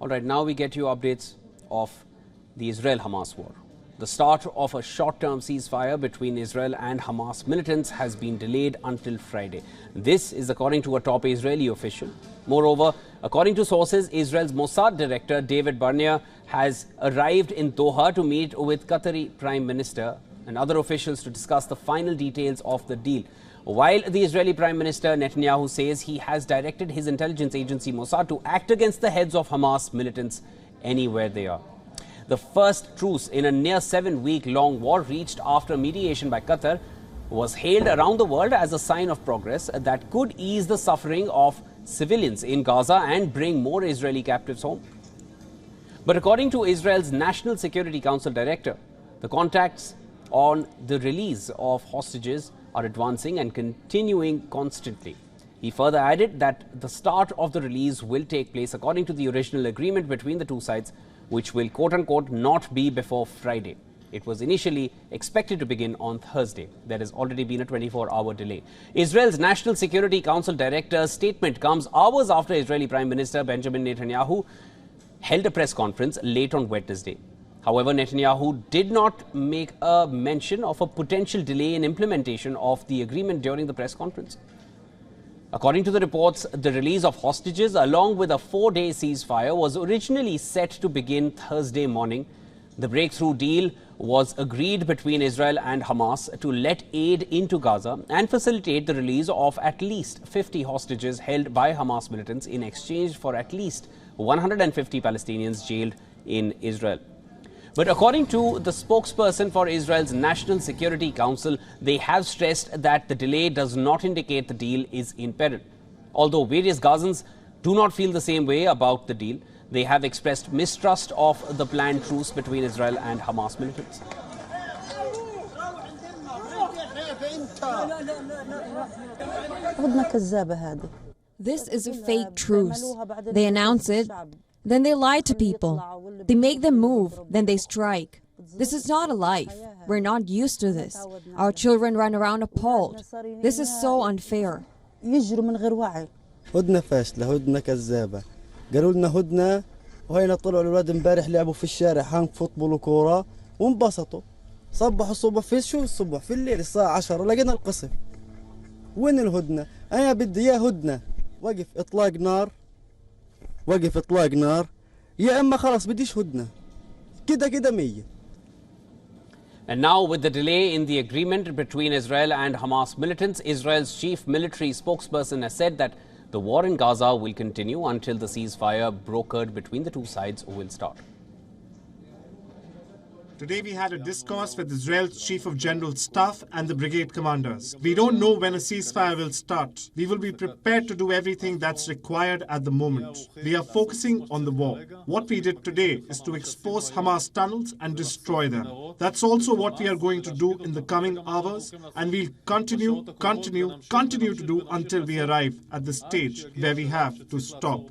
All right, now we get you updates of the Israel-Hamas war. The start of a short-term ceasefire between Israel and Hamas militants has been delayed until Friday. This is according to a top Israeli official. Moreover, according to sources, Israel's Mossad director David Barnea has arrived in Doha to meet with Qatari Prime Minister and other officials to discuss the final details of the deal. While the Israeli Prime Minister Netanyahu says he has directed his intelligence agency Mossad to act against the heads of Hamas militants anywhere they are. The first truce in a near 7-week-long war reached after mediation by Qatar was hailed around the world as a sign of progress that could ease the suffering of civilians in Gaza and bring more Israeli captives home. But according to Israel's National Security Council director, the contacts on the release of hostages are advancing and continuing constantly. He further added that the start of the release will take place according to the original agreement between the two sides, which will quote-unquote not be before Friday. It was initially expected to begin on Thursday. There has already been a 24-hour delay. Israel's National Security Council director's statement comes hours after Israeli Prime Minister Benjamin Netanyahu held a press conference late on Wednesday. However, Netanyahu did not make a mention of a potential delay in implementation of the agreement during the press conference. According to the reports, the release of hostages along with a 4-day ceasefire was originally set to begin Thursday morning. The breakthrough deal was agreed between Israel and Hamas to let aid into Gaza and facilitate the release of at least 50 hostages held by Hamas militants in exchange for at least 150 Palestinians jailed in Israel. But according to the spokesperson for Israel's National Security Council, they have stressed that the delay does not indicate the deal is in peril. Although various Gazans do not feel the same way about the deal, they have expressed mistrust of the planned truce between Israel and Hamas militants. This is a fake truce. They announce it, then they lie to people. They make them move, then they strike. This is not a life. We're not used to this. Our children run around appalled. This is so unfair. هدنة فاشلة، هدنة كذابة. قالوا لنا هدنة وهنا طلعوا الأولاد امبارح لعبوا في الشارع هانك فوتبول وكورة وانبسطوا. صبحوا الصبح في شو الصبح في الليل الساعة 10 لقينا القصف. وين الهدنة؟ أنا بدي يا هدنة. وقف إطلاق نار. وقف إطلاق نار. يا إما خلاص بديش هدنة. كده كده 100. And now, with the delay in the agreement between Israel and Hamas militants, Israel's chief military spokesperson has said that the war in Gaza will continue until the ceasefire brokered between the two sides will start. Today we had a discourse with Israel's Chief of General Staff and the brigade commanders. We don't know when a ceasefire will start. We will be prepared to do everything that's required at the moment. We are focusing on the war. What we did today is to expose Hamas tunnels and destroy them. That's also what we are going to do in the coming hours, and we'll continue to do until we arrive at the stage where we have to stop.